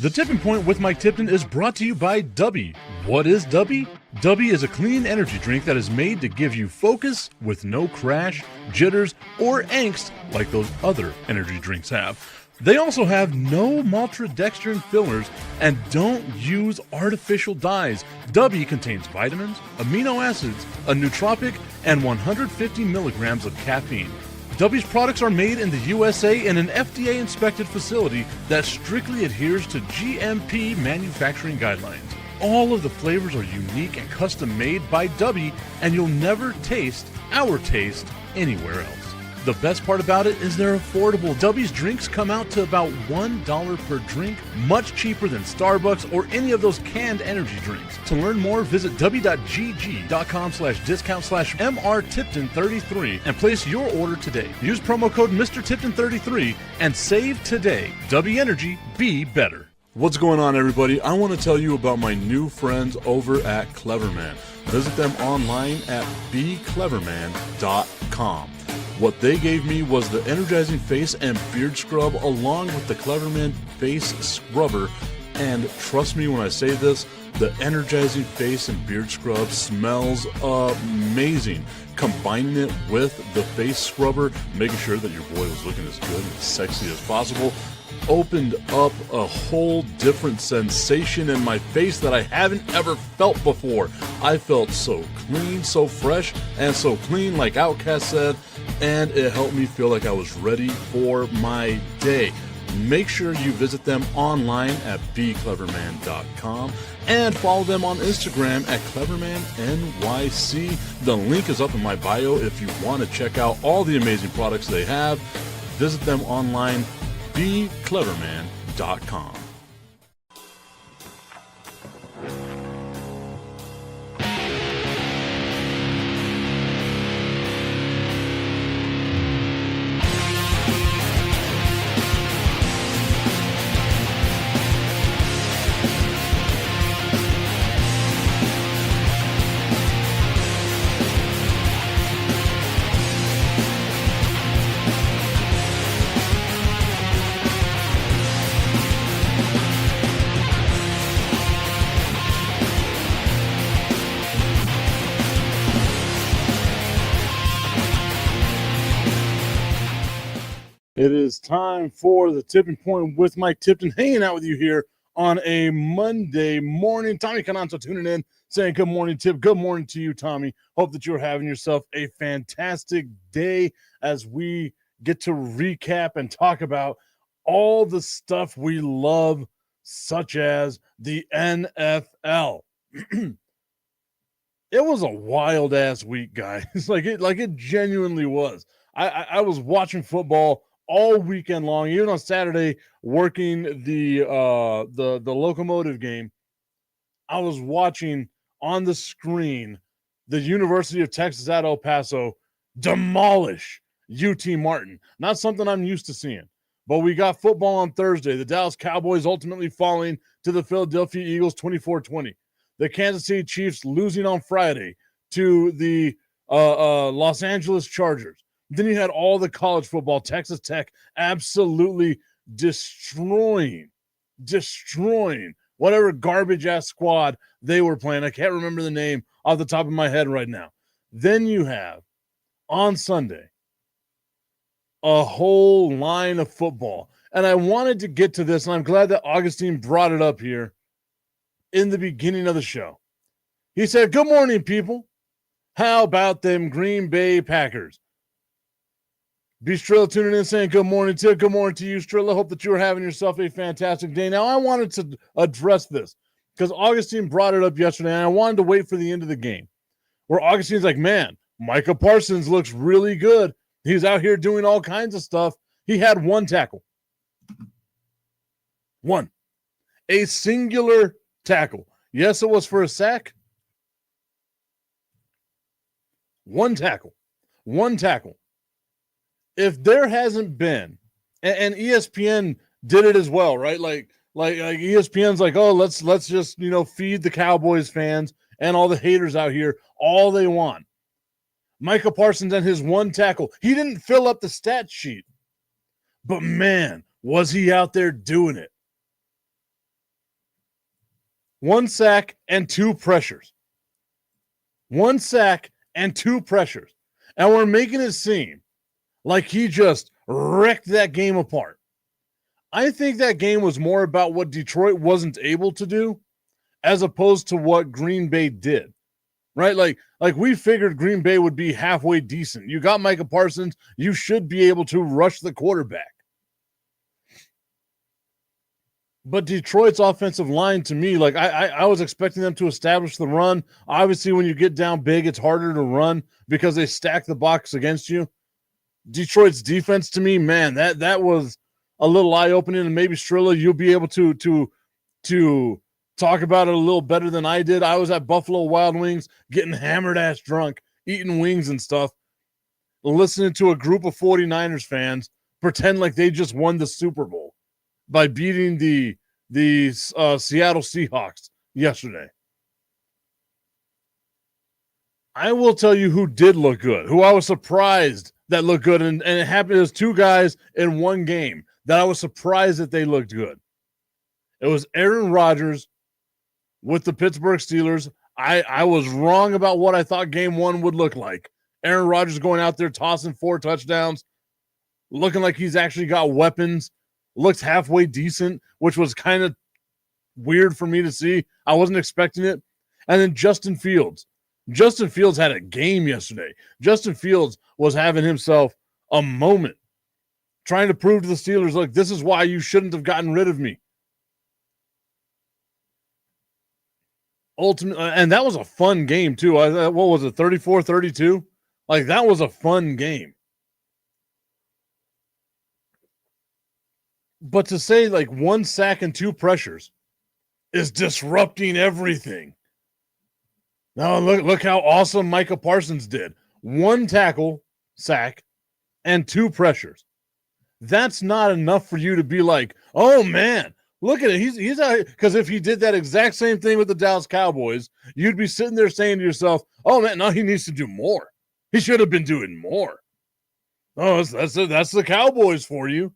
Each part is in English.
The Tipping Point with Mike Tipton is brought to you by Dubby. What is Dubby? Dubby is a clean energy drink that is made to give you focus with no crash, jitters, or angst like those other energy drinks have. They also have no maltodextrin fillers and don't use artificial dyes. Dubby contains vitamins, amino acids, a nootropic, and 150 milligrams of caffeine. Dubby's products are made in the USA in an FDA-inspected facility that strictly adheres to GMP manufacturing guidelines. All of the flavors are unique and custom-made by Dubby, and you'll never taste our taste anywhere else. The best part about it is they're affordable. Dubby's drinks come out to about $1 per drink, much cheaper than Starbucks or any of those canned energy drinks. To learn more, visit w.gg.com/discount/MRTipton33 and place your order today. Use promo code MrTipton33 and save today. Dubby Energy, be better. What's going on, everybody? I want to tell you about my new friends over at Cleverman. Visit them online at becleverman.com. What they gave me was the energizing face and beard scrub along with the Cleverman face scrubber. And trust me when I say this, the energizing face and beard scrub smells amazing. Combining it with the face scrubber, making sure that your boy was looking as good and as sexy as possible, opened up a whole different sensation in my face that I haven't ever felt before. I felt so clean, so fresh, and so clean, like Outcast said, and it helped me feel like I was ready for my day. Make sure you visit them online at becleverman.com and follow them on Instagram at clevermannyc. The link is up in my bio if you want to check out all the amazing products they have. Visit them online, becleverman.com. It is time for the Tipping Point with Mike Tipton, hanging out with you here on a Monday morning. Tommy Cananto tuning in, saying good morning, Tip. Good morning to you, Tommy. Hope that you're having yourself a fantastic day as we get to recap and talk about all the stuff we love, such as the NFL. It was a wild-ass week, guys. Like it genuinely was. I was watching football all weekend long, even on Saturday, working the locomotive game. I was watching on the screen the University of Texas at El Paso demolish UT Martin. Not something I'm used to seeing. But we got football on Thursday. The Dallas Cowboys ultimately falling to the Philadelphia Eagles 24-20. The Kansas City Chiefs losing on Friday to the Los Angeles Chargers. Then you had all the college football, Texas Tech absolutely destroying whatever garbage-ass squad they were playing. I can't remember the name off the top of my head right now. Then you have, on Sunday, a whole line of football. And I wanted to get to this, and I'm glad that Augustine brought it up here in the beginning of the show. He said, good morning, people. How about them Green Bay Packers? B. Strilla tuning in saying good morning, Tim. Good morning to you, Strilla. Hope that you are having yourself a fantastic day. Now, I wanted to address this because Augustine brought it up yesterday, and I wanted to wait for the end of the game where Augustine's like, man, Micah Parsons looks really good. He's out here doing all kinds of stuff. He had one tackle. One. A singular tackle. Yes, it was for a sack. One tackle. One tackle. If there hasn't been, and ESPN did it as well, right? Like ESPN's like, oh, let's just, feed the Cowboys fans and all the haters out here all they want. Micah Parsons and his one tackle. He didn't fill up the stat sheet, but man, was he out there doing it. 1 sack and 2 pressures. 1 sack and 2 pressures. And we're making it seem like he just wrecked that game apart. I think that game was more about what Detroit wasn't able to do as opposed to what Green Bay did. Right? Like we figured Green Bay would be halfway decent. You got Micah Parsons, you should be able to rush the quarterback. But Detroit's offensive line, to me, like I was expecting them to establish the run. Obviously, when you get down big, it's harder to run because they stack the box against you. Detroit's defense, to me, man, that was a little eye-opening, and maybe Strilla, you'll be able to talk about it a little better than I did. I was at Buffalo Wild Wings getting hammered-ass drunk, eating wings and stuff, listening to a group of 49ers fans pretend like they just won the Super Bowl by beating the Seattle Seahawks yesterday. I will tell you who did look good, who I was surprised that looked good, and it happened as 2 guys in one game that I was surprised that they looked good. It was Aaron Rodgers with the Pittsburgh Steelers. I was wrong about what I thought game 1 would look like. Aaron Rodgers going out there tossing 4 touchdowns, looking like he's actually got weapons, looked halfway decent, which was kind of weird for me to see. I wasn't expecting it. And then Justin Fields. Justin Fields had a game yesterday. Justin Fields was having himself a moment, trying to prove to the Steelers, look, this is why you shouldn't have gotten rid of me. Ultimately, and that was a fun game too. What was it, 34-32? Like, that was a fun game. But to say like 1 sack and 2 pressures is disrupting everything. Now look how awesome Micah Parsons did. 1 tackle, sack, and 2 pressures. That's not enough for you to be like, oh man, look at it. He's out, because if he did that exact same thing with the Dallas Cowboys, you'd be sitting there saying to yourself, oh man, no, he needs to do more. He should have been doing more. Oh, that's the Cowboys for you.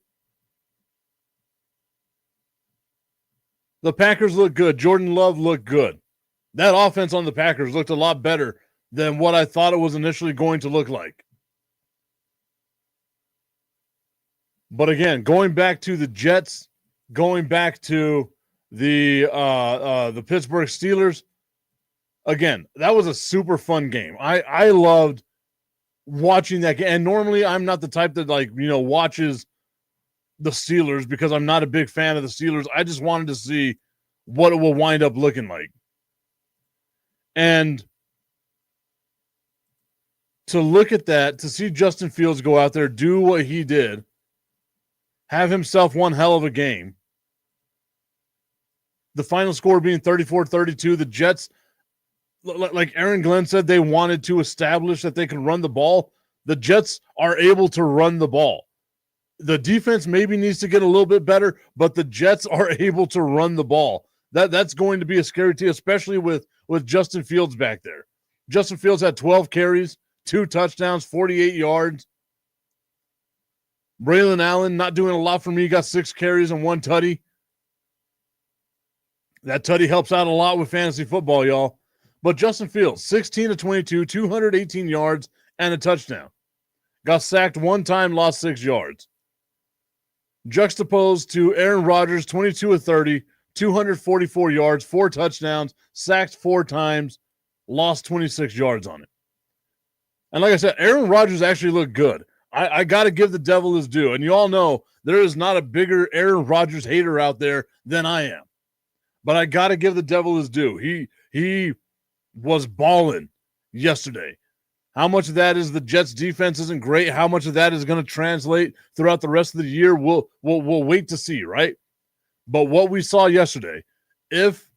The Packers look good. Jordan Love looked good. That offense on the Packers looked a lot better than what I thought it was initially going to look like. But again, going back to the Jets, going back to the Pittsburgh Steelers, again, that was a super fun game. I loved watching that game. And normally I'm not the type that watches the Steelers because I'm not a big fan of the Steelers. I just wanted to see what it will wind up looking like. And to look at that, to see Justin Fields go out there, do what he did, have himself one hell of a game. The final score being 34-32. The Jets, like Aaron Glenn said, they wanted to establish that they can run the ball. The Jets are able to run the ball. The defense maybe needs to get a little bit better, but the Jets are able to run the ball. That's going to be a scary team, especially with Justin Fields back there. Justin Fields had 12 carries, 2 touchdowns, 48 yards. Braylon Allen not doing a lot for me. Got 6 carries and 1 tutty. That tutty helps out a lot with fantasy football, y'all. But Justin Fields, 16-22, 218 yards, and a touchdown. Got sacked 1 time, lost 6 yards. Juxtaposed to Aaron Rodgers, 22-30, 244 yards, 4 touchdowns, sacked 4 times, lost 26 yards on it. And like I said, Aaron Rodgers actually looked good. I got to give the devil his due. And you all know there is not a bigger Aaron Rodgers hater out there than I am. But I got to give the devil his due. He was balling yesterday. How much of that is the Jets defense isn't great? How much of that is going to translate throughout the rest of the year? We'll wait to see, right? But what we saw yesterday, if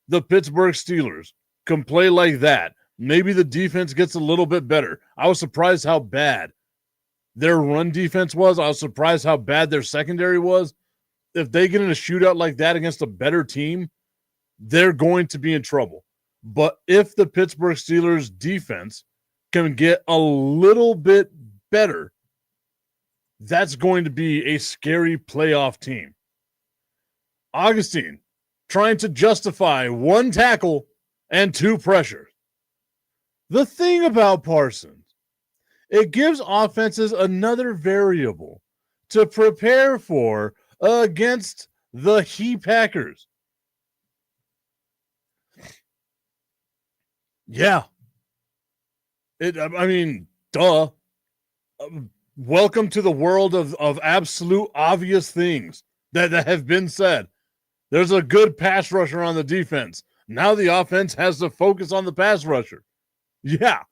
the Pittsburgh Steelers can play like that, maybe the defense gets a little bit better. I was surprised how bad their run defense was. I was surprised how bad their secondary was. If they get in a shootout like that against a better team, they're going to be in trouble. But if the Pittsburgh Steelers defense can get a little bit better, that's going to be a scary playoff team. Augustine, trying to justify 1 tackle and 2 pressures. The thing about Parsons, it gives offenses another variable to prepare for against the He Packers. Yeah. I mean, duh. Welcome to the world of absolute obvious things that have been said. There's a good pass rusher on the defense. Now the offense has to focus on the pass rusher. Yeah.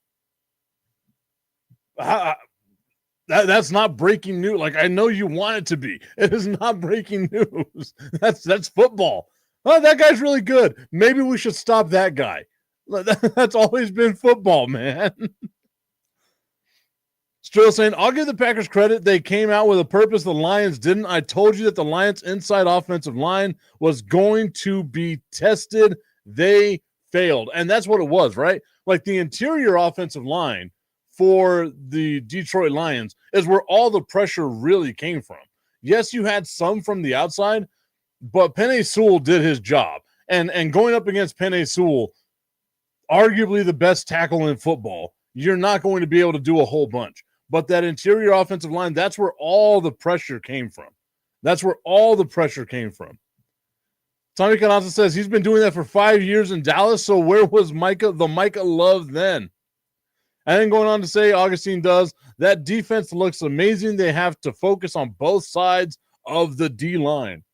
That's not breaking news. Like, I know you want it to be. It is not breaking news. That's football. Oh, that guy's really good. Maybe we should stop that guy. That's always been football, man. Still saying, I'll give the Packers credit. They came out with a purpose the Lions didn't. I told you that the Lions' inside offensive line was going to be tested. They failed. And that's what it was, right? Like, the interior offensive line for the Detroit Lions is where all the pressure really came from. Yes, you had some from the outside, but Penei Sewell did his job. And going up against Penei Sewell, arguably the best tackle in football, you're not going to be able to do a whole bunch. But that interior offensive line, that's where all the pressure came from. That's where all the pressure came from. Tommy Canazza says he's been doing that for 5 years in Dallas, so where was Micah love then? And then going on to say, Augustine does, that defense looks amazing. They have to focus on both sides of the D-line.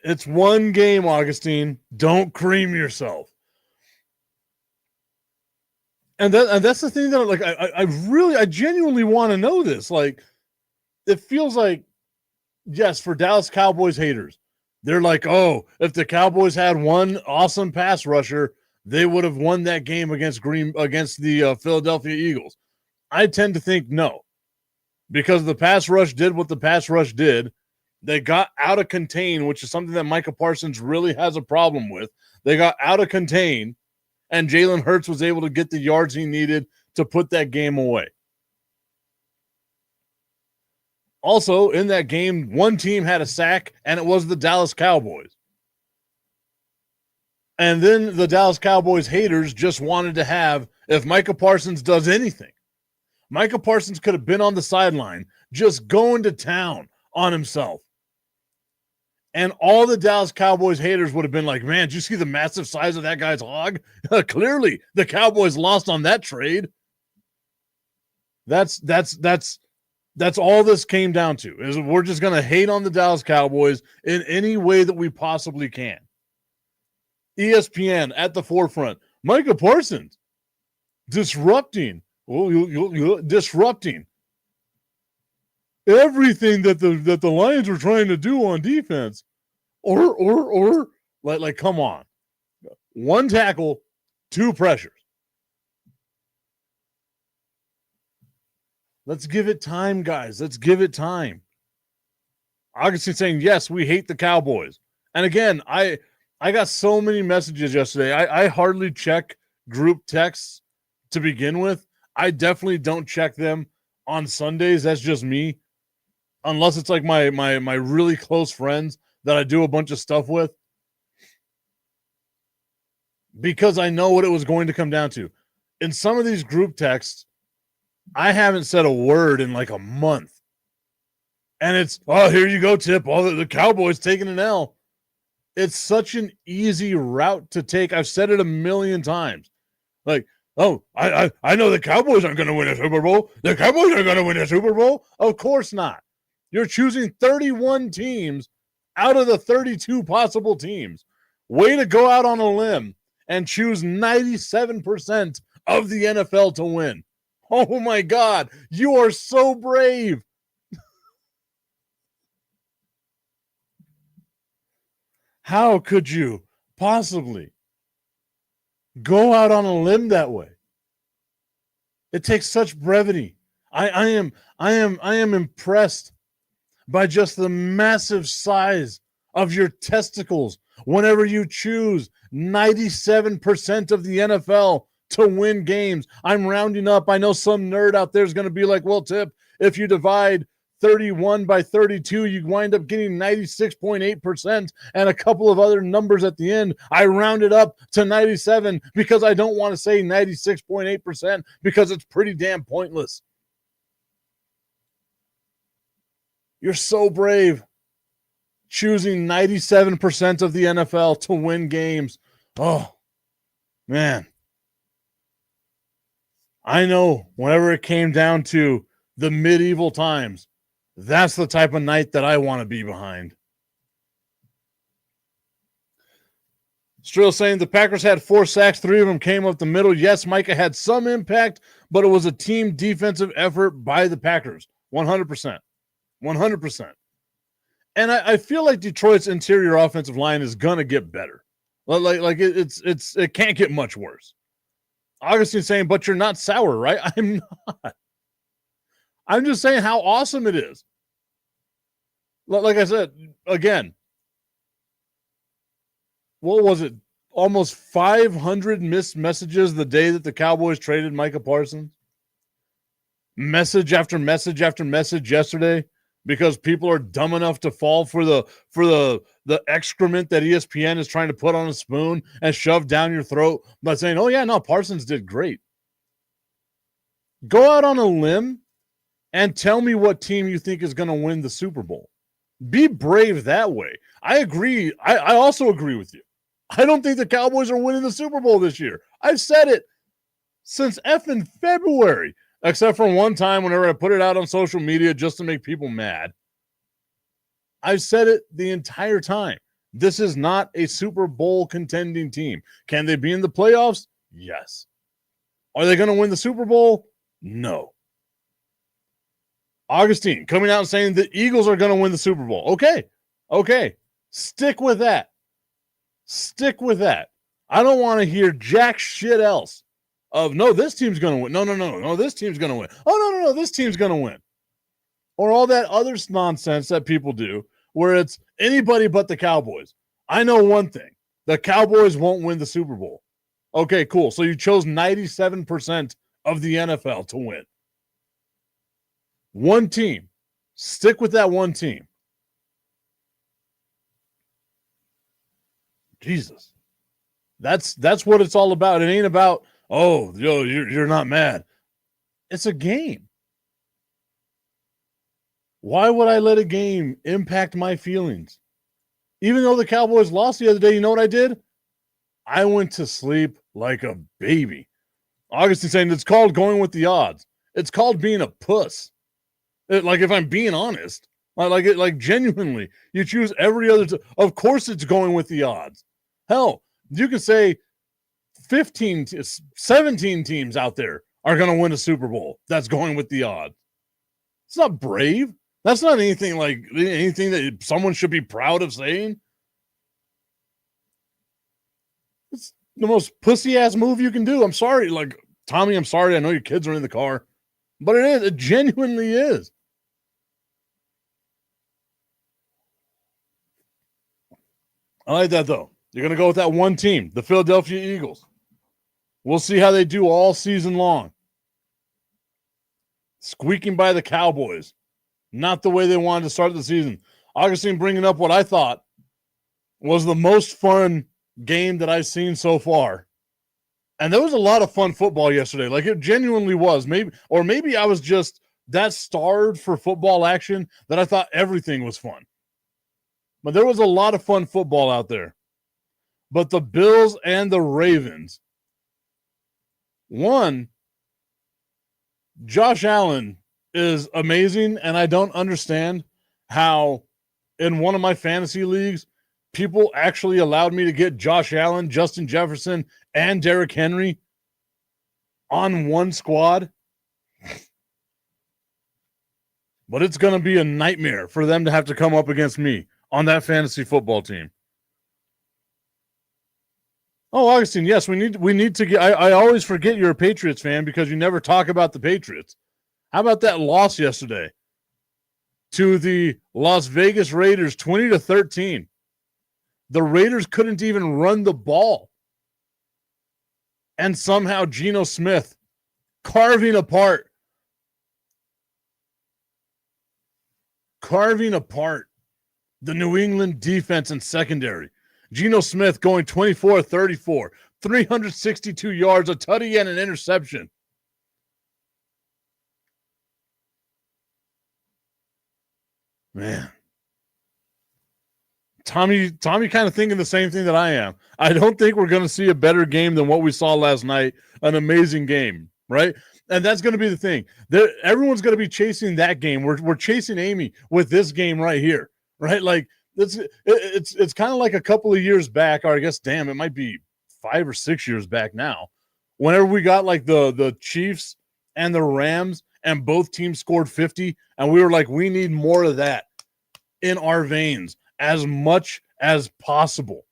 It's one game, Augustine. Don't cream yourself. And that's the thing that, like, I genuinely want to know this. Like, it feels like, yes, for Dallas Cowboys haters, they're like, oh, if the Cowboys had one awesome pass rusher, they would have won that game against the Philadelphia Eagles. I tend to think no, because the pass rush did what the pass rush did. They got out of contain, which is something that Micah Parsons really has a problem with. They got out of contain, and Jalen Hurts was able to get the yards he needed to put that game away. Also, in that game, one team had a sack, and it was the Dallas Cowboys. And then the Dallas Cowboys haters just wanted to have, if Micah Parsons does anything, Micah Parsons could have been on the sideline just going to town on himself. And all the Dallas Cowboys haters would have been like, man, did you see the massive size of that guy's hog? Clearly, the Cowboys lost on that trade. That's all this came down to, is we're just going to hate on the Dallas Cowboys in any way that we possibly can. ESPN at the forefront. Micah Parsons disrupting everything that the Lions were trying to do on defense, or like come on, 1 tackle, 2 pressures. Let's give it time, guys. Let's give it time. Augustine saying, yes, we hate the Cowboys. And again, I got so many messages yesterday. I hardly check group texts to begin with. I definitely don't check them on Sundays. That's just me. Unless it's like my really close friends that I do a bunch of stuff with. Because I know what it was going to come down to. In some of these group texts, I haven't said a word in like a month. And it's, oh, here you go, Tip. All the Cowboys taking an L. It's such an easy route to take. I've said it a million times. Like, oh, I know the Cowboys aren't going to win a Super Bowl. The Cowboys are going to win a Super Bowl? Of course not. You're choosing 31 teams out of the 32 possible teams. Way to go out on a limb and choose 97% of the NFL to win. Oh, my God. You are so brave. How could you possibly go out on a limb that way? It takes such brevity. I am impressed by just the massive size of your testicles whenever you choose 97% of the NFL to win games. I'm rounding up. I know some nerd out there is going to be like, well, Tip, if you divide 31 by 32. You wind up getting 96.8% and a couple of other numbers at the end. I rounded up to 97 because I don't want to say 96.8% because it's pretty damn pointless. You're so brave choosing 97% of the NFL to win games. Oh, man. I know whenever it came down to the medieval times, that's the type of night that I want to be behind. Strill saying the Packers had 4 sacks, 3 of them came up the middle. Yes, Micah had some impact, but it was a team defensive effort by the Packers. 100%. 100%. And I feel like Detroit's interior offensive line is going to get better. Like it can't get much worse. Augustine's saying, but you're not sour, right? I'm not. I'm just saying how awesome it is. Like I said, again, what was it? Almost 500 missed messages the day that the Cowboys traded Micah Parsons. Message after message after message yesterday because people are dumb enough to fall for the excrement that ESPN is trying to put on a spoon and shove down your throat by saying, oh, yeah, no, Parsons did great. Go out on a limb and tell me what team you think is going to win the Super Bowl. Be brave that way. I agree. I also agree with you. I don't think the Cowboys are winning the Super Bowl this year. I've said it since effing February, except for one time whenever I put it out on social media just to make people mad. I've said it the entire time. This is not a Super Bowl contending team. Can they be in the playoffs? Yes. Are they going to win the Super Bowl? No. Augustine coming out and saying the Eagles are going to win the Super Bowl. Okay. Stick with that. I don't want to hear jack shit else of, no, this team's going to win. No, this team's going to win. Oh, no, this team's going to win. Or all that other nonsense that people do where it's anybody but the Cowboys. I know one thing. The Cowboys won't win the Super Bowl. Okay, cool. So you chose 97% of the NFL to win. One team. Stick with that one team. Jesus. That's what it's all about. It ain't about, oh, you're not mad. It's a game. Why would I let a game impact my feelings? Even though the Cowboys lost the other day, you know what I did? I went to sleep like a baby. Augustine saying it's called going with the odds. It's called being a puss. Like, if I'm being honest, like genuinely, you choose every other. Of course, it's going with the odds. Hell, you can say 17 teams out there are going to win a Super Bowl. That's going with the odds. It's not brave. That's not anything that someone should be proud of saying. It's the most pussy-ass move you can do. I'm sorry. Like, Tommy, I'm sorry. I know your kids are in the car. But it is. It genuinely is. I like that, though. You're going to go with that one team, the Philadelphia Eagles. We'll see how they do all season long. Squeaking by the Cowboys. Not the way they wanted to start the season. Augustine bringing up what I thought was the most fun game that I've seen so far. And there was a lot of fun football yesterday. Like, it genuinely was. Maybe I was just that starved for football action that I thought everything was fun. But there was a lot of fun football out there. But the Bills and the Ravens. One, Josh Allen is amazing, and I don't understand how in one of my fantasy leagues, people actually allowed me to get Josh Allen, Justin Jefferson, and Derrick Henry on one squad. But it's going to be a nightmare for them to have to come up against me on that fantasy football team. Oh, Augustine, yes, we need to get. I always forget you're a Patriots fan because you never talk about the Patriots. How about that loss yesterday to the Las Vegas Raiders, 20-13? The Raiders couldn't even run the ball. And somehow Geno Smith carving apart carving apart the New England defense and secondary. Geno Smith going 24-34, 362 yards, a tutty, and an interception. Man. Tommy kind of thinking the same thing that I am. I don't think we're going to see a better game than what we saw last night. An amazing game, right? And that's going to be the thing. Everyone's going to be chasing that game. We're chasing Amy with this game right here, right? Like it's kind of like a couple of years back, or I guess, damn, it might be 5 or 6 years back now. Whenever we got like the Chiefs and the Rams, and both teams scored 50, and we were like, we need more of that in our veins as much as possible.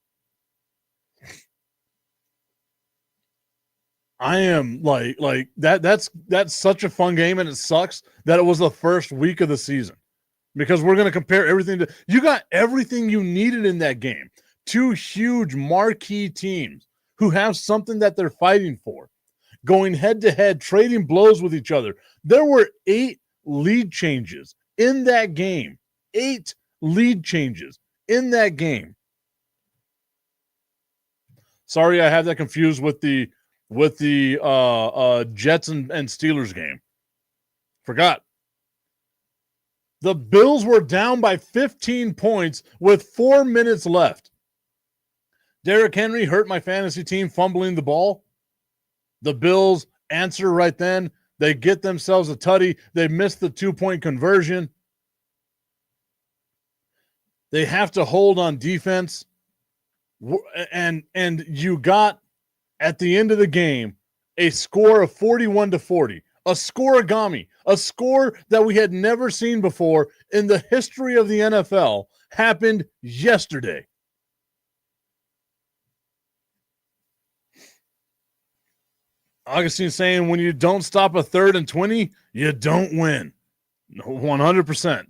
I am like that's such a fun game, and it sucks that it was the first week of the season, because we're going to compare everything to, you got everything you needed in that game. Two huge marquee teams who have something that they're fighting for, going head to head, trading blows with each other. There were 8 lead changes in that game. 8 lead changes in that game. Sorry, I have that confused with the Jets and Steelers game. Forgot. The Bills were down by 15 points with 4 minutes left. Derrick Henry hurt my fantasy team fumbling the ball. The Bills answer right then. They get themselves a tutty. They missed the 2-point conversion. They have to hold on defense. And you got, at the end of the game, a score of 41-40. A scoreagami. A score that we had never seen before in the history of the NFL happened yesterday. Augustine saying, when you don't stop a 3rd and 20, you don't win. 100%.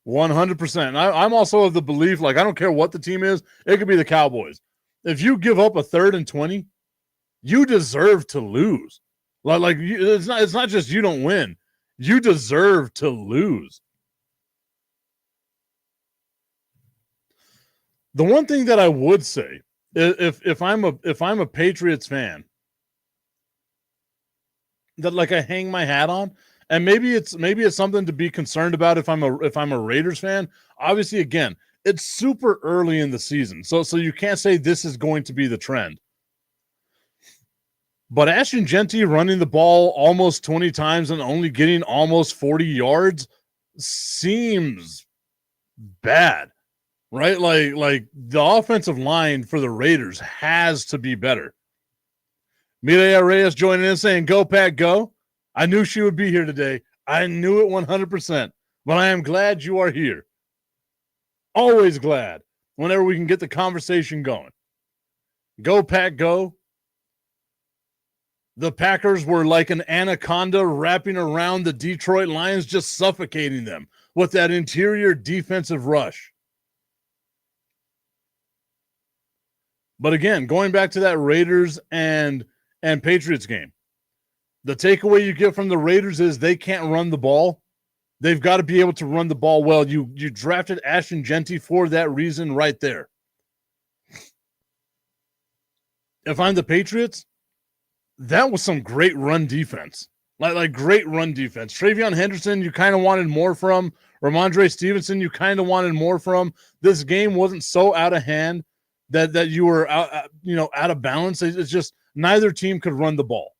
100%. I'm also of the belief, like, I don't care what the team is. It could be the Cowboys. If you give up a 3rd and 20, you deserve to lose. It's not just you don't win. You deserve to lose. The one thing that I would say, if I'm a Patriots fan, that like I hang my hat on, and maybe it's something to be concerned about if I'm a Raiders fan. Obviously, again, it's super early in the season, so you can't say this is going to be the trend. But Ashton Genty running the ball almost 20 times and only getting almost 40 yards seems bad, right? Like the offensive line for the Raiders has to be better. Mireya Reyes joining in saying, go, Pack, go. I knew she would be here today. I knew it 100%, but I am glad you are here. Always glad whenever we can get the conversation going. Go, Pack, go. The Packers were like an anaconda wrapping around the Detroit Lions, just suffocating them with that interior defensive rush. But again, going back to that Raiders and Patriots game, the takeaway you get from the Raiders is they can't run the ball. They've got to be able to run the ball well. You drafted Ashton Genty for that reason right there. If I'm the Patriots, that was some great run defense. Like great run defense. TreVeyon Henderson, you kind of wanted more from. Ramondre Stevenson, you kind of wanted more from. This game wasn't so out of hand that you were out of balance. It's just neither team could run the ball.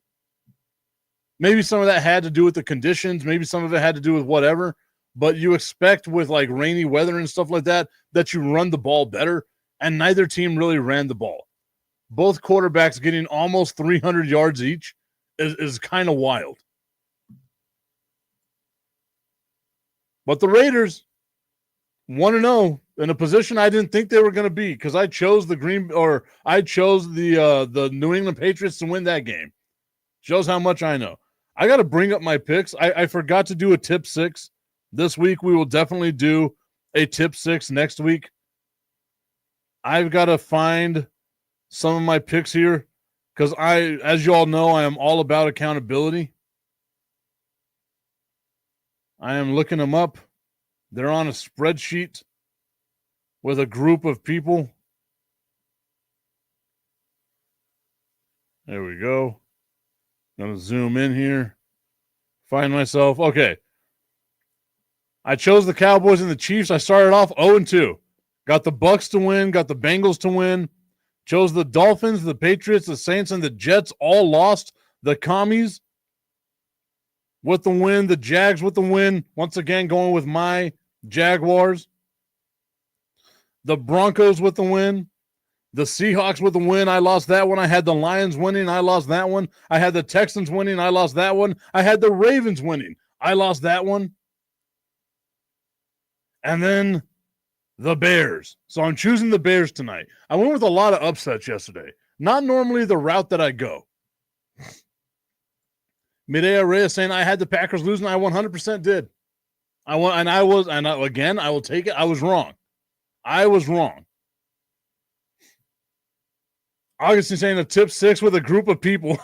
Maybe some of that had to do with the conditions. Maybe some of it had to do with whatever. But you expect with like rainy weather and stuff like that you run the ball better. And neither team really ran the ball. Both quarterbacks getting almost 300 yards each is kind of wild. But the Raiders 1-0 in a position I didn't think they were going to be, because I chose the New England Patriots to win that game. Shows how much I know. I got to bring up my picks. I forgot to do a tip 6 this week. We will definitely do a tip 6 next week. I've got to find some of my picks here, because as you all know, I am all about accountability. I am looking them up. They're on a spreadsheet with a group of people. There we go. Gonna zoom in here. Find myself. Okay. I chose the Cowboys and the Chiefs. I started off 0-2. Got the Bucks to win. Got the Bengals to win. Chose the Dolphins, the Patriots, the Saints, and the Jets all lost. The Commies with the win. The Jags with the win. Once again, going with my Jaguars. The Broncos with the win. The Seahawks with the win. I lost that one. I had the Lions winning. I lost that one. I had the Texans winning. I lost that one. I had the Ravens winning. I lost that one. And then the Bears. So I'm choosing the Bears tonight. I went with a lot of upsets yesterday. Not normally the route that I go. Midea Reyes saying I had the Packers losing. I 100% did. I will take it. I was wrong. Augustine saying a tip 6 with a group of people.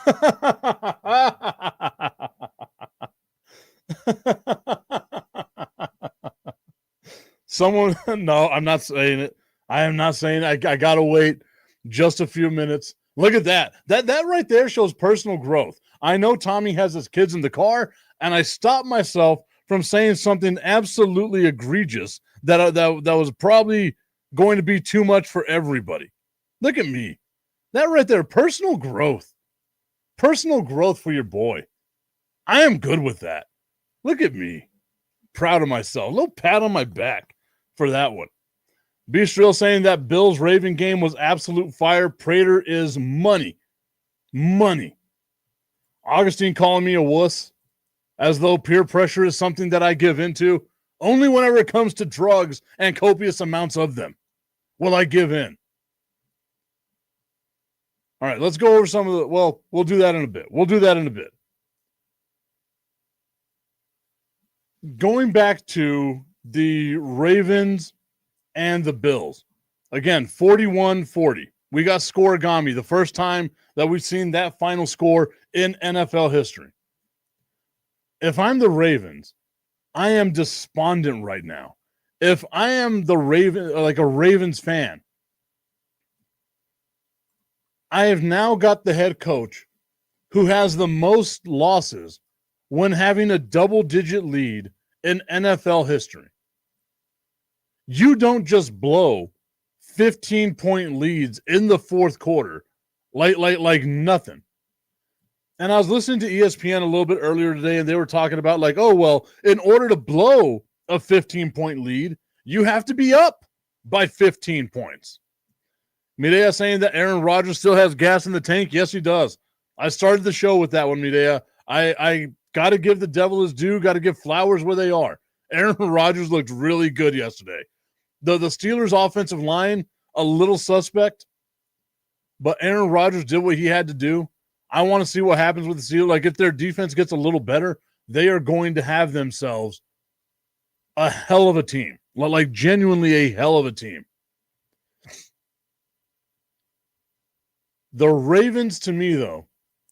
Someone, no, I'm not saying it. I am not saying it. I got to wait just a few minutes. Look at that. That right there shows personal growth. I know Tommy has his kids in the car, and I stopped myself from saying something absolutely egregious that was probably going to be too much for everybody. Look at me. That right there, personal growth. Personal growth for your boy. I am good with that. Look at me. Proud of myself. A little pat on my back for that one. Beastrill saying that Bills Raven game was absolute fire. Prater is money. Money. Augustine calling me a wuss, as though peer pressure is something that I give into. Only whenever it comes to drugs and copious amounts of them will I give in. All right, let's go over some of the, well, we'll do that in a bit. Going back to the Ravens and the Bills. Again, 41-40. We got scoregami, the first time that we've seen that final score in NFL history. If I'm the Ravens, I am despondent right now. If I am the like a Ravens fan, I have now got the head coach who has the most losses when having a double-digit lead in NFL history. You don't just blow 15-point leads in the fourth quarter like nothing. And I was listening to ESPN a little bit earlier today, and they were talking about like, oh, well, in order to blow a 15-point lead, you have to be up by 15 points. Midea saying that Aaron Rodgers still has gas in the tank. Yes, he does. I started the show with that one, Midea. I got to give the devil his due, got to give flowers where they are. Aaron Rodgers looked really good yesterday. The Steelers' offensive line, a little suspect, but Aaron Rodgers did what he had to do. I want to see what happens with the Steelers. Like, if their defense gets a little better, they are going to have themselves a hell of a team. Like, genuinely a hell of a team. The Ravens, to me, though,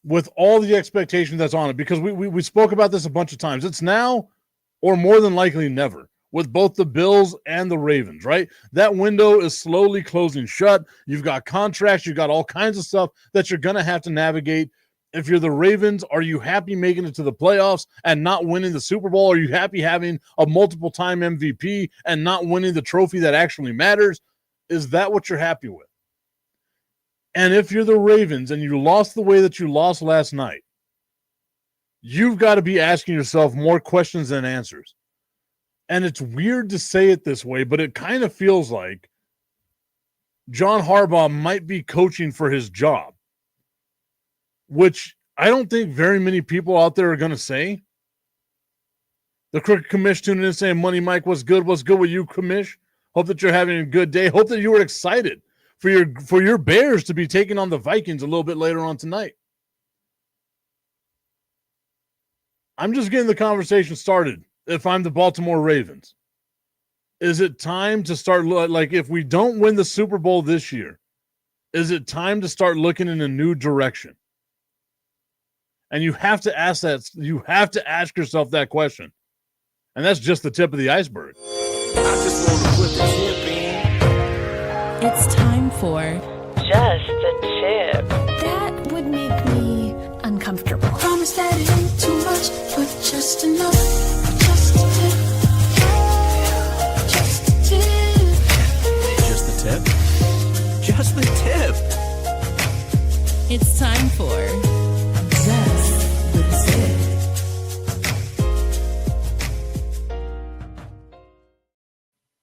with all the expectation that's on it, because we spoke about this a bunch of times, it's now or more than likely never with both the Bills and the Ravens, right? That window is slowly closing shut. You've got contracts. You've got all kinds of stuff that you're going to have to navigate. If you're the Ravens, are you happy making it to the playoffs and not winning the Super Bowl? Are you happy having a multiple-time MVP and not winning the trophy that actually matters? Is that what you're happy with? And if you're the Ravens and you lost the way that you lost last night, you've got to be asking yourself more questions than answers. And it's weird to say it this way, but it kind of feels like John Harbaugh might be coaching for his job, which I don't think very many people out there are going to say. The Crooked Commish tuning in saying, Money Mike, what's good? What's good with you, Commish? Hope that you're having a good day. Hope that you were excited for your Bears to be taking on the Vikings a little bit later on tonight. I'm just getting the conversation started. If I'm the Baltimore Ravens, is it time to start, like, if we don't win the Super Bowl this year, is it time to start looking in a new direction? And you have to ask yourself that question. And that's just the tip of the iceberg. I just want to put the tip in. It's time for Just the Tip. That would make me uncomfortable. Promise that it ain't too much, but just enough. Just a tip. Just a tip. Just the tip. Just the tip. It's time for Just the Tip.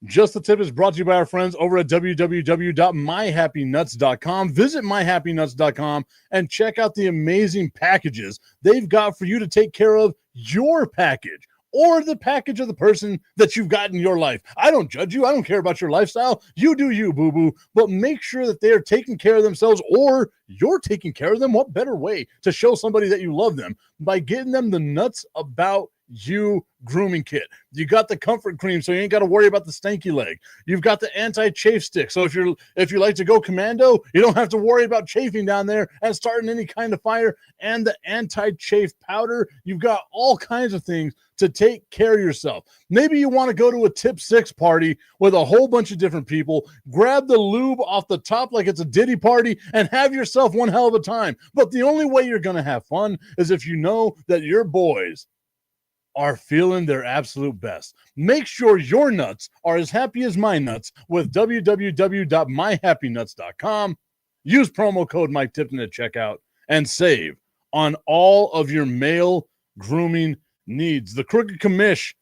Just the Tip is brought to you by our friends over at www.myhappynuts.com. Visit myhappynuts.com and check out the amazing packages they've got for you to take care of your package or the package of the person that you've got in your life. I don't judge you. I don't care about your lifestyle. You do you, boo-boo. But make sure that they're taking care of themselves or you're taking care of them. What better way to show somebody that you love them by getting them the Nuts About You grooming kit. You got the comfort cream, so you ain't got to worry about the stanky leg. You've got the anti-chafe stick, so if you like to go commando, you don't have to worry about chafing down there and starting any kind of fire. And the anti-chafe powder. You've got all kinds of things to take care of yourself. Maybe you want to go to a Tip 6 party with a whole bunch of different people, grab the lube off the top like it's a Diddy party, and have yourself one hell of a time. But the only way you're going to have fun is if you know that your boys are feeling their absolute best. Make sure your nuts are as happy as my nuts with www.myhappynuts.com. Use promo code Mike Tipton at checkout and save on all of your male grooming needs. The Crooked Commish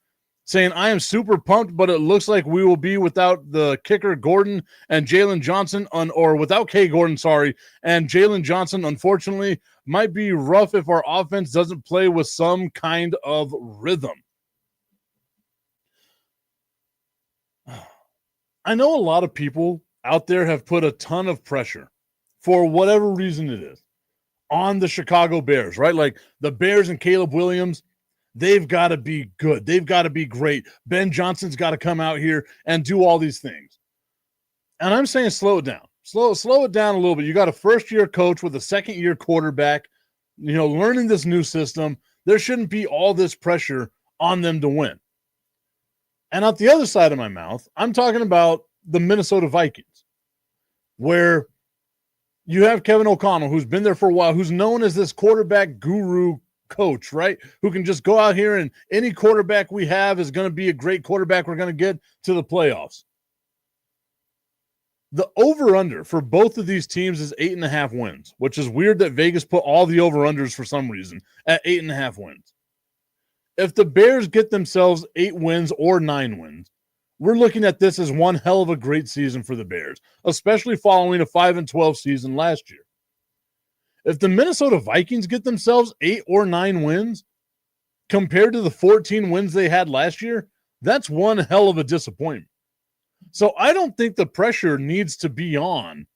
saying, I am super pumped, but it looks like we will be without the kicker Gordon and Jalen Johnson, or without K. Gordon, sorry, and Jalen Johnson, unfortunately, might be rough if our offense doesn't play with some kind of rhythm. I know a lot of people out there have put a ton of pressure, for whatever reason it is, on the Chicago Bears, right? Like the Bears and Caleb Williams, they've got to be good. They've got to be great. Ben Johnson's got to come out here and do all these things. And I'm saying slow it down. Slow it down a little bit. You got a first-year coach with a second-year quarterback, learning this new system. There shouldn't be all this pressure on them to win. And out the other side of my mouth, I'm talking about the Minnesota Vikings, where you have Kevin O'Connell, who's been there for a while, who's known as this quarterback guru coach, right? Who can just go out here and any quarterback we have is going to be a great quarterback. We're going to get to the playoffs. The over-under for both of these teams is 8.5 wins, which is weird that Vegas put all the over-unders for some reason at 8.5 wins. If the Bears get themselves 8 wins or 9 wins, we're looking at this as one hell of a great season for the Bears, especially following a 5-12 season last year. If the Minnesota Vikings get themselves 8 or 9 wins compared to the 14 wins they had last year, that's one hell of a disappointment. So I don't think the pressure needs to be on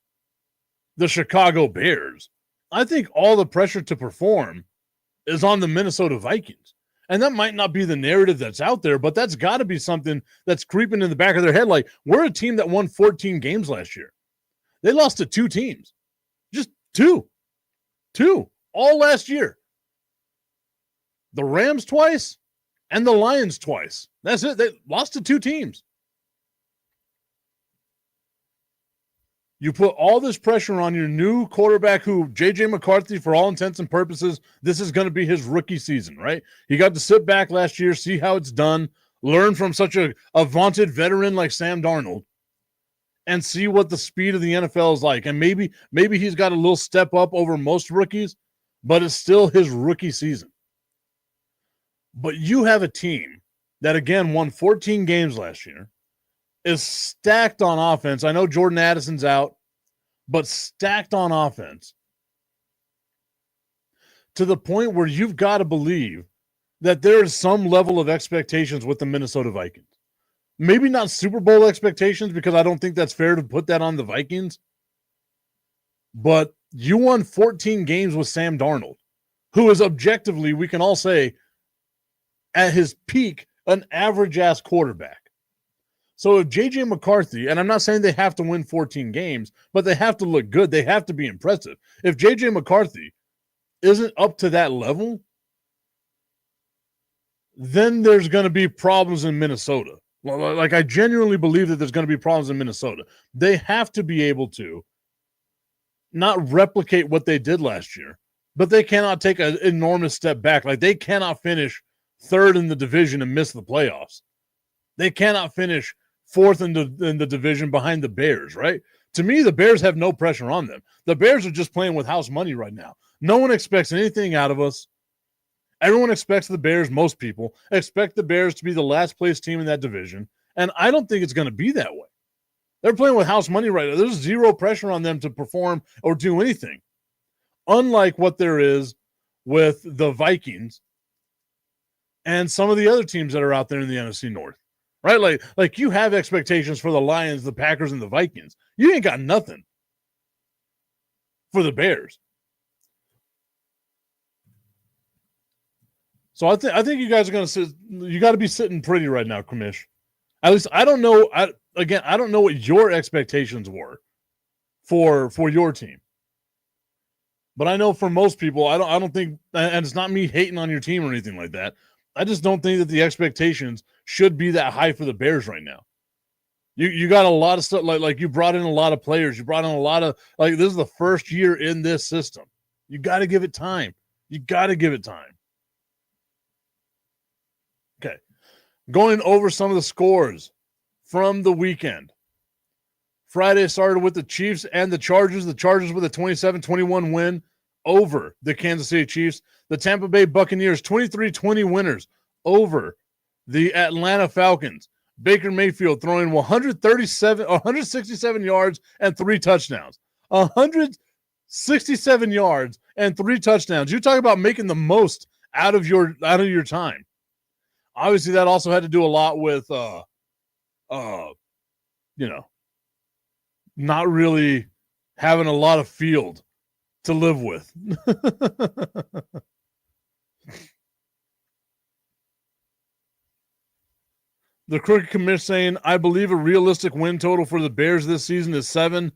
the Chicago Bears. I think all the pressure to perform is on the Minnesota Vikings. And that might not be the narrative that's out there, but that's got to be something that's creeping in the back of their head. Like, we're a team that won 14 games last year. They lost to 2 teams. Just 2. 2. All last year. The Rams twice and the Lions twice. That's it. They lost to 2 teams. You put all this pressure on your new quarterback who, J.J. McCarthy, for all intents and purposes, this is going to be his rookie season, right? He got to sit back last year, see how it's done, learn from such a vaunted veteran like Sam Darnold, and see what the speed of the NFL is like. And maybe he's got a little step up over most rookies, but it's still his rookie season. But you have a team that, again, won 14 games last year, is stacked on offense. I know Jordan Addison's out, but stacked on offense to the point where you've got to believe that there is some level of expectations with the Minnesota Vikings. Maybe not Super Bowl expectations, because I don't think that's fair to put that on the Vikings. But you won 14 games with Sam Darnold, who is objectively, we can all say, at his peak, an average-ass quarterback. So if J.J. McCarthy, and I'm not saying they have to win 14 games, but they have to look good. They have to be impressive. If J.J. McCarthy isn't up to that level, then there's going to be problems in Minnesota. Like, I genuinely believe that there's going to be problems in Minnesota. They have to be able to not replicate what they did last year, but they cannot take an enormous step back. Like, they cannot finish third in the division and miss the playoffs. They cannot finish fourth in the division behind the Bears, right? To me, the Bears have no pressure on them. The Bears are just playing with house money right now. No one expects anything out of us. Everyone expects the Bears, most people expect the Bears to be the last place team in that division, and I don't think it's going to be that way. They're playing with house money right now. There's zero pressure on them to perform or do anything, unlike what there is with the Vikings and some of the other teams that are out there in the NFC North, right? Like you have expectations for the Lions, the Packers, and the Vikings. You ain't got nothing for the Bears. So I think you guys are going to sit. You got to be sitting pretty right now, Kamish. At least I don't know. I don't know what your expectations were for your team, but I know for most people, I don't think, and it's not me hating on your team or anything like that. I just don't think that the expectations should be that high for the Bears right now. You got a lot of stuff like you brought in a lot of players. You brought in a lot of this is the first year in this system. You got to give it time. You got to give it time. Okay, going over some of the scores from the weekend. Friday started with the Chiefs and the Chargers. The Chargers with a 27-21 win over the Kansas City Chiefs. The Tampa Bay Buccaneers 23-20 winners over the Atlanta Falcons. Baker Mayfield throwing 167 yards and 3 touchdowns. 167 yards and 3 touchdowns. You talk about making the most out of your time. Obviously, that also had to do a lot with, not really having a lot of field to live with. The Crooked Commish saying, I believe a realistic win total for the Bears this season is 7.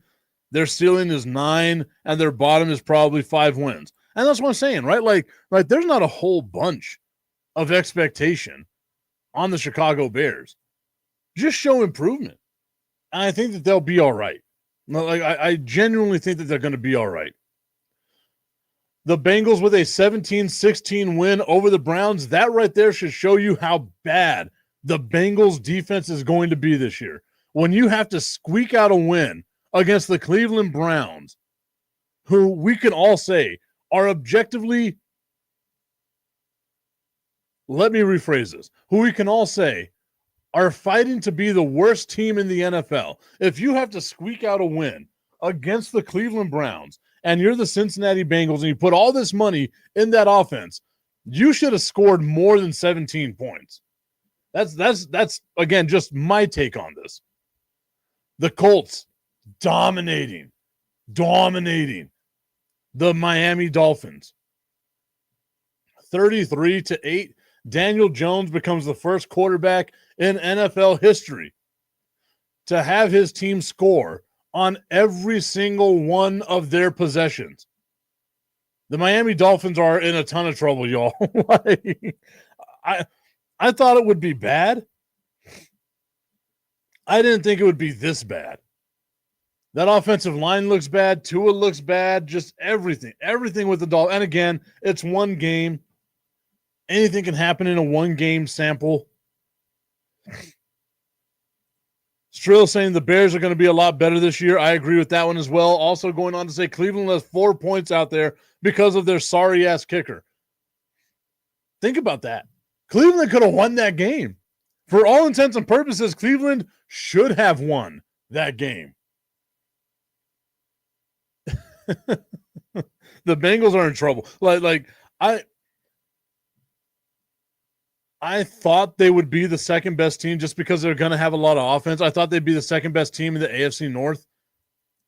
Their ceiling is 9, and their bottom is probably 5 wins. And that's what I'm saying, right? Like there's not a whole bunch of expectation on the Chicago Bears. Just show improvement. And I think that they'll be all right. Like I genuinely think that they're going to be all right. The Bengals with a 17-16 win over the Browns. That right there should show you how bad the Bengals defense is going to be this year. When you have to squeak out a win against the Cleveland Browns, who we can all say are objectively, let me rephrase this, who we can all say are fighting to be the worst team in the NFL. If you have to squeak out a win against the Cleveland Browns and you're the Cincinnati Bengals and you put all this money in that offense, you should have scored more than 17 points. That's again, just my take on this. The Colts dominating the Miami Dolphins. 33-8. Daniel Jones becomes the first quarterback in NFL history to have his team score on every single one of their possessions. The Miami Dolphins are in a ton of trouble, y'all. I thought it would be bad. I didn't think it would be this bad. That offensive line looks bad. Tua looks bad. Just everything with the Dolphins. And again, it's one game. Anything can happen in a one-game sample. Strill saying the Bears are going to be a lot better this year. I agree with that one as well. Also going on to say Cleveland has 4 points out there because of their sorry-ass kicker. Think about that. Cleveland could have won that game. For all intents and purposes, Cleveland should have won that game. The Bengals are in trouble. I thought they would be the second best team just because they're going to have a lot of offense. I thought they'd be the second best team in the AFC North.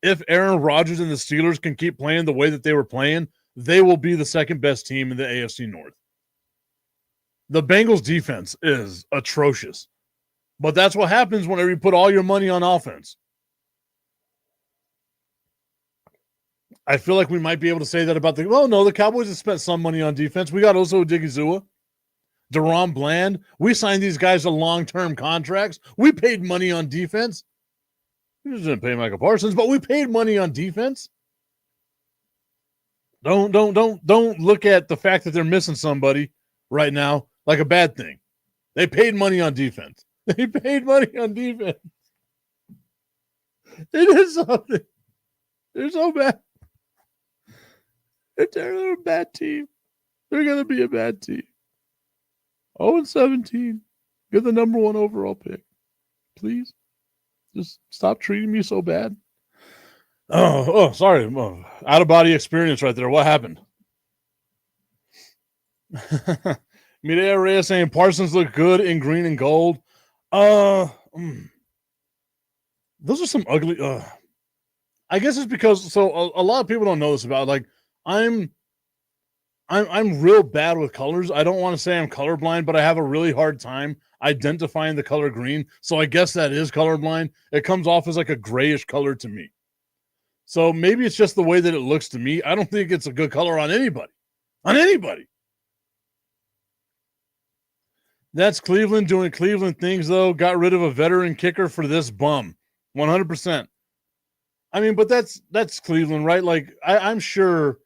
If Aaron Rodgers and the Steelers can keep playing the way that they were playing, they will be the second best team in the AFC North. The Bengals defense is atrocious, but that's what happens whenever you put all your money on offense. I feel like we might be able to say that about the Cowboys have spent some money on defense. We got Oso Odigizua. DeRon Bland. We signed these guys to long-term contracts. We paid money on defense. We just didn't pay Michael Parsons, but we paid money on defense. Don't look at the fact that they're missing somebody right now like a bad thing. They paid money on defense. They paid money on defense. It is something. They're so bad. They're a bad team. They're going to be a bad team. 0-17. Get the number 1 overall pick. Please. Just stop treating me so bad. Oh, sorry. Out of body experience right there. What happened? Mireya Reyes saying Parsons look good in green and gold. Those are some ugly. I guess it's because a lot of people don't know this about, like, I'm real bad with colors. I don't want to say I'm colorblind, but I have a really hard time identifying the color green. So I guess that is colorblind. It comes off as like a grayish color to me. So maybe it's just the way that it looks to me. I don't think it's a good color on anybody. On anybody. That's Cleveland doing Cleveland things, though. Got rid of a veteran kicker for this bum. 100%. I mean, but that's Cleveland, right? Like, I'm sure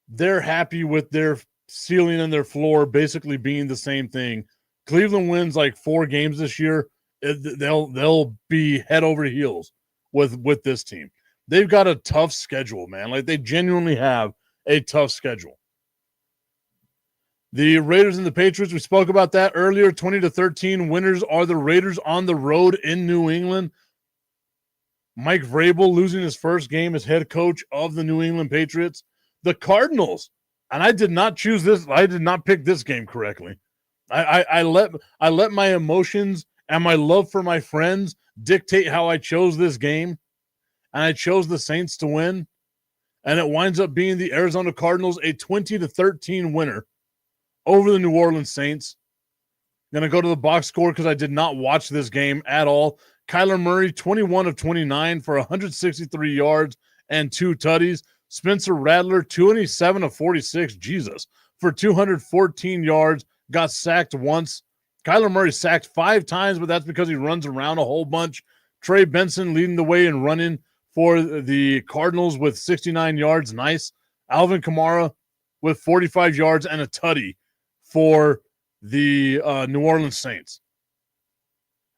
they're happy with their ceiling and their floor basically being the same thing. Cleveland wins like 4 games this year. They'll be head over heels with this team. They've got a tough schedule, man. Like, they genuinely have a tough schedule. The Raiders and the Patriots, we spoke about that earlier. 20-13 winners are the Raiders on the road in New England. Mike Vrabel losing his first game as head coach of the New England Patriots. The Cardinals, and I did not choose this. I did not pick this game correctly. I let my emotions and my love for my friends dictate how I chose this game, and I chose the Saints to win, and it winds up being the Arizona Cardinals, a 20-13 winner over the New Orleans Saints. I'm going to go to the box score because I did not watch this game at all. Kyler Murray, 21 of 29 for 163 yards and 2 tutties. Spencer Rattler, 27 of 46, Jesus, for 214 yards, got sacked once. Kyler Murray sacked 5 times, but that's because he runs around a whole bunch. Trey Benson leading the way in running for the Cardinals with 69 yards, nice. Alvin Kamara with 45 yards and a tutty for the New Orleans Saints.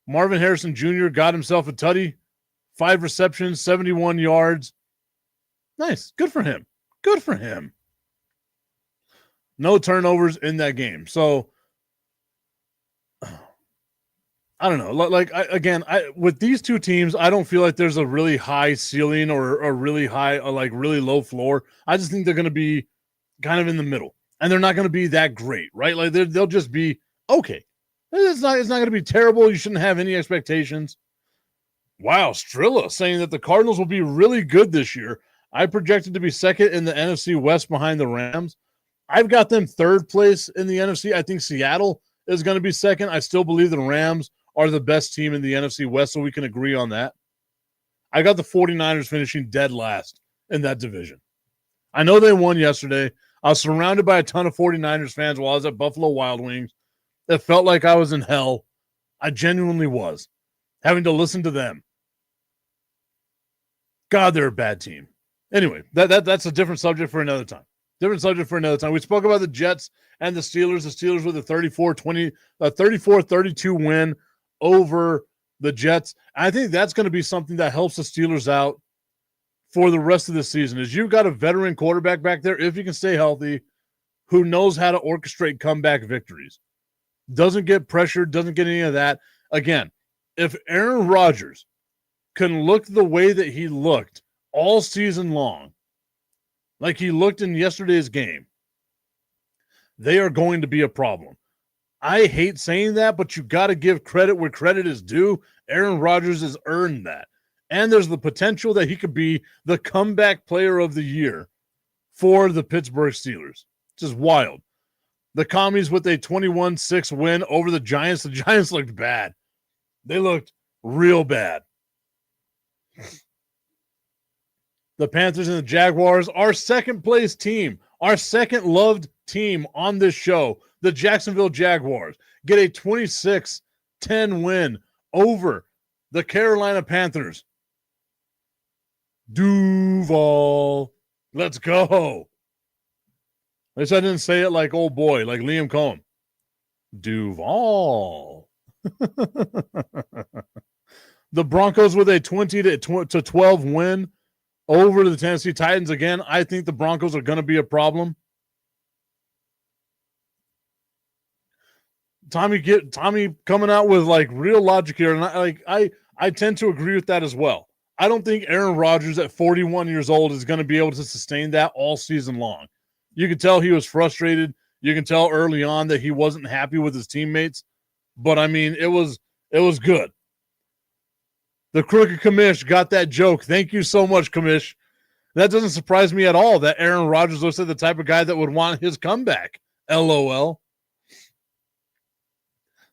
Marvin Harrison Jr. got himself a tutty, 5 receptions, 71 yards. Nice. Good for him. Good for him. No turnovers in that game. So, I don't know. Like, with these two teams, I don't feel like there's a really high ceiling or a really high, or like really low floor. I just think they're going to be kind of in the middle, and they're not going to be that great, right? Like, they'll just be okay. It's not going to be terrible. You shouldn't have any expectations. Wow, Strilla saying that the Cardinals will be really good this year. I projected to be second in the NFC West behind the Rams. I've got them third place in the NFC. I think Seattle is going to be second. I still believe the Rams are the best team in the NFC West, so we can agree on that. I got the 49ers finishing dead last in that division. I know they won yesterday. I was surrounded by a ton of 49ers fans while I was at Buffalo Wild Wings. It felt like I was in hell. I genuinely was, having to listen to them. God, they're a bad team. Anyway, that's a different subject for another time. We spoke about the Jets and the Steelers. The Steelers with a 34-32 win over the Jets. I think that's going to be something that helps the Steelers out for the rest of the season. Is you've got a veteran quarterback back there, if you can stay healthy, who knows how to orchestrate comeback victories. Doesn't get pressured, doesn't get any of that. Again, if Aaron Rodgers can look the way that he looked all season long, like he looked in yesterday's game, they are going to be a problem. I hate saying that, but you got to give credit where credit is due. Aaron Rodgers has earned that. And there's the potential that he could be the comeback player of the year for the Pittsburgh Steelers. It's just wild. The Commies with a 21-6 win over the Giants. The Giants looked bad. They looked real bad. The Panthers and the Jaguars, our second place team, our second loved team on this show. the Jacksonville Jaguars get a 26-10 win over the Carolina Panthers. Duval. Let's go. At least I didn't say it like old boy, like Liam Cohen. Duval. The Broncos with a 20-12 win over the Tennessee Titans. Again, I think the Broncos are going to be a problem. Tommy coming out with like real logic here, and I tend to agree with that as well. I don't think Aaron Rodgers at 41 years old is going to be able to sustain that all season long. You can tell he was frustrated. You can tell early on that he wasn't happy with his teammates, but I mean, it was good. The crooked commish got that joke. Thank you so much, commish. That doesn't surprise me at all that Aaron Rodgers looks like the type of guy that would want his comeback. LOL.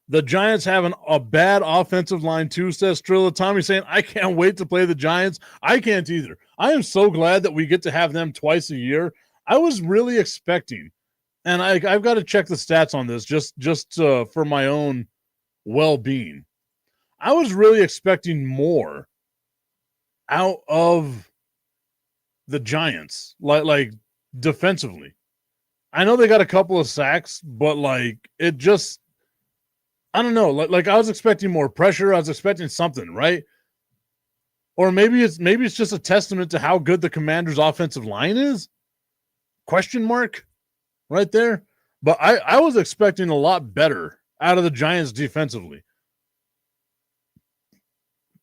The Giants have a bad offensive line too, says Strilla. Tommy saying, I can't wait to play the Giants. I can't either. I am so glad that we get to have them twice a year. I was really expecting, and I've got to check the stats on this just for my own well-being. I was really expecting more out of the Giants, like defensively. I know they got a couple of sacks, but like it just, I don't know. Like I was expecting more pressure. I was expecting something, right? Or maybe it's just a testament to how good the Commanders' offensive line is. Question mark, right there. But I was expecting a lot better out of the Giants defensively.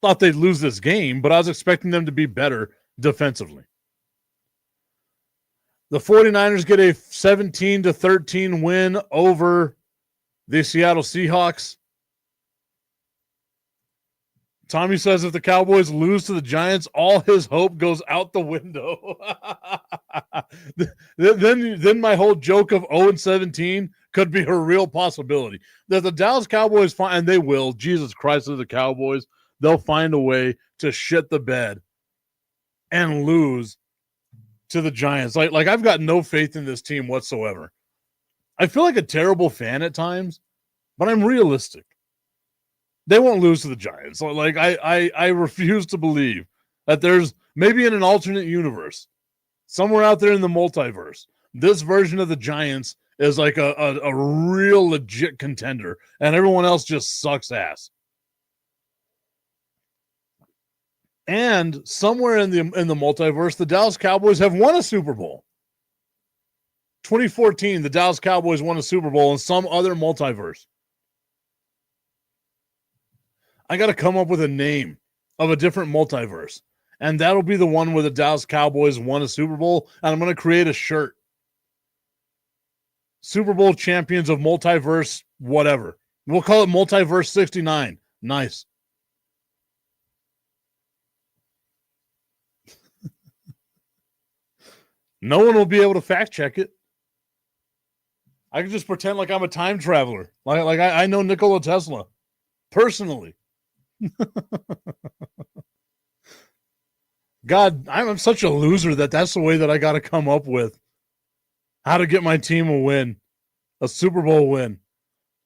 Thought they'd lose this game, but I was expecting them to be better defensively. The 49ers get a 17-13 win over the Seattle Seahawks. Tommy says if the Cowboys lose to the Giants, all his hope goes out the window. then my whole joke of 0-17 could be a real possibility. That the Dallas Cowboys find, and they will, Jesus Christ, of the Cowboys, they'll find a way to shit the bed and lose to the Giants. Like I've got no faith in this team whatsoever. I feel like a terrible fan at times, but I'm realistic. They won't lose to the Giants. Like I refuse to believe that there's maybe in an alternate universe, somewhere out there in the multiverse, this version of the Giants is like a real legit contender, and everyone else just sucks ass. And somewhere in the multiverse, the Dallas Cowboys have won a Super Bowl. 2014, the Dallas Cowboys won a Super Bowl in some other multiverse. I got to come up with a name of a different multiverse, and that'll be the one where the Dallas Cowboys won a Super Bowl, and I'm going to create a shirt. Super Bowl champions of multiverse, whatever. We'll call it Multiverse 69. Nice. No one will be able to fact check it. I can just pretend like I'm a time traveler. Like I know Nikola Tesla personally. God, I'm such a loser that's the way that I got to come up with how to get my team a win, a Super Bowl win.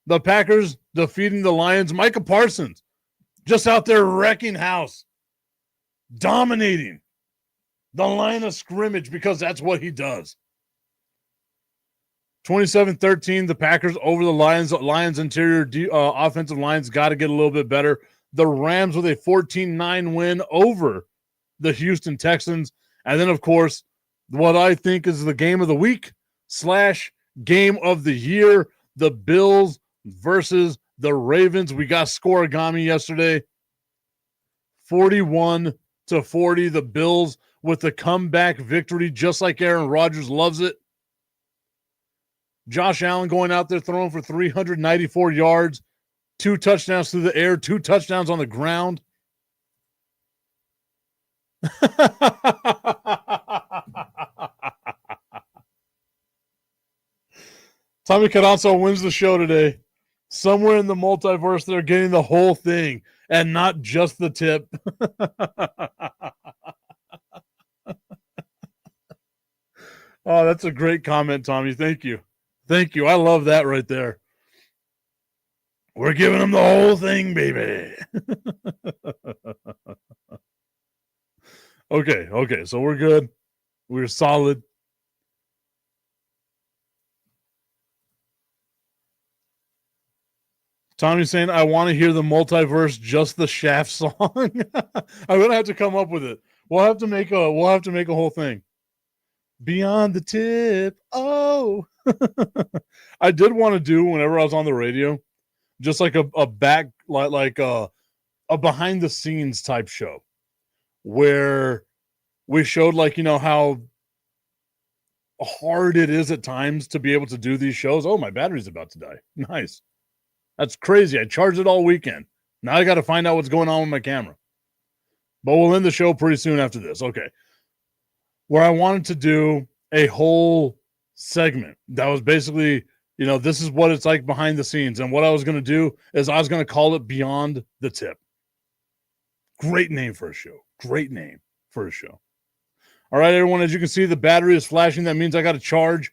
The Packers defeating the Lions. Micah Parsons just out there wrecking house, dominating the line of scrimmage because that's what he does. 27-13, the Packers over the Lions. Lions interior offensive lines got to get a little bit better. The Rams with a 14-9 win over the Houston Texans. And then, of course, what I think is the game of the week / game of the year, the Bills versus the Ravens. We got scoregami yesterday. 41-40, the Bills with the comeback victory, just like Aaron Rodgers loves it. Josh Allen going out there throwing for 394 yards, 2 touchdowns through the air, 2 touchdowns on the ground. Tommy Cadonso wins the show today. Somewhere in the multiverse, they're getting the whole thing and not just the tip. Oh, that's a great comment, Tommy. Thank you. Thank you. I love that right there. We're giving them the whole thing, baby. Okay. So we're good. We're solid. Tommy's saying, I want to hear the multiverse, just the Shaft song. I'm gonna have to come up with it. We'll have to make a whole thing. Beyond the tip. Oh. I did want to do whenever I was on the radio, just like a back like a behind the scenes type show where we showed like, you know, how hard it is at times to be able to do these shows. Oh, my battery's about to die. Nice. That's crazy. I charged it all weekend. Now I got to find out what's going on with my camera. But we'll end the show pretty soon after this. Okay. Where I wanted to do a whole segment that was basically, you know, this is what it's like behind the scenes. And what I was going to do is I was going to call it Beyond the Tip. Great name for a show. Great name for a show. All right, everyone, as you can see, the battery is flashing. That means I got to charge.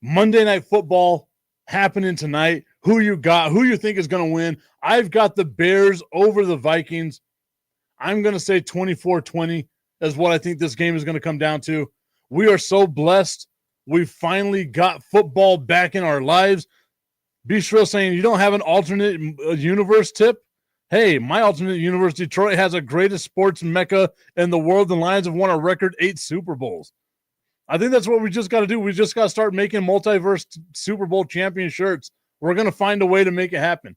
Monday Night Football happening tonight. Who you got? Who you think is going to win? I've got the Bears over the Vikings. I'm going to say 24-20 is what I think this game is going to come down to. We are so blessed. We finally got football back in our lives. Bistro saying, you don't have an alternate universe tip? Hey, my alternate universe, Detroit, has a greatest sports mecca in the world. The Lions have won a record 8 Super Bowls. I think that's what we just got to do. We just got to start making multiverse Super Bowl champion shirts. We're going to find a way to make it happen.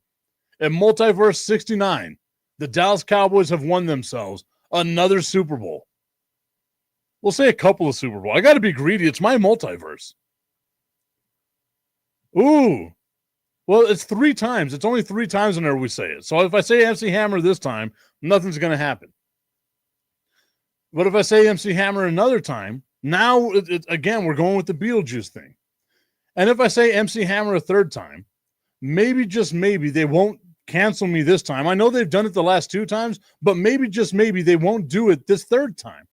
At Multiverse 69, the Dallas Cowboys have won themselves another Super Bowl. We'll say a couple of Super Bowl. I got to be greedy. It's my multiverse. Ooh. Well, it's 3 times. It's only 3 times whenever we say it. So if I say MC Hammer this time, nothing's going to happen. But if I say MC Hammer another time, now, again, we're going with the Beetlejuice thing. And if I say MC Hammer a 3rd time, maybe, just maybe, they won't cancel me this time. I know they've done it the last 2 times, but maybe, just maybe, they won't do it this 3rd time.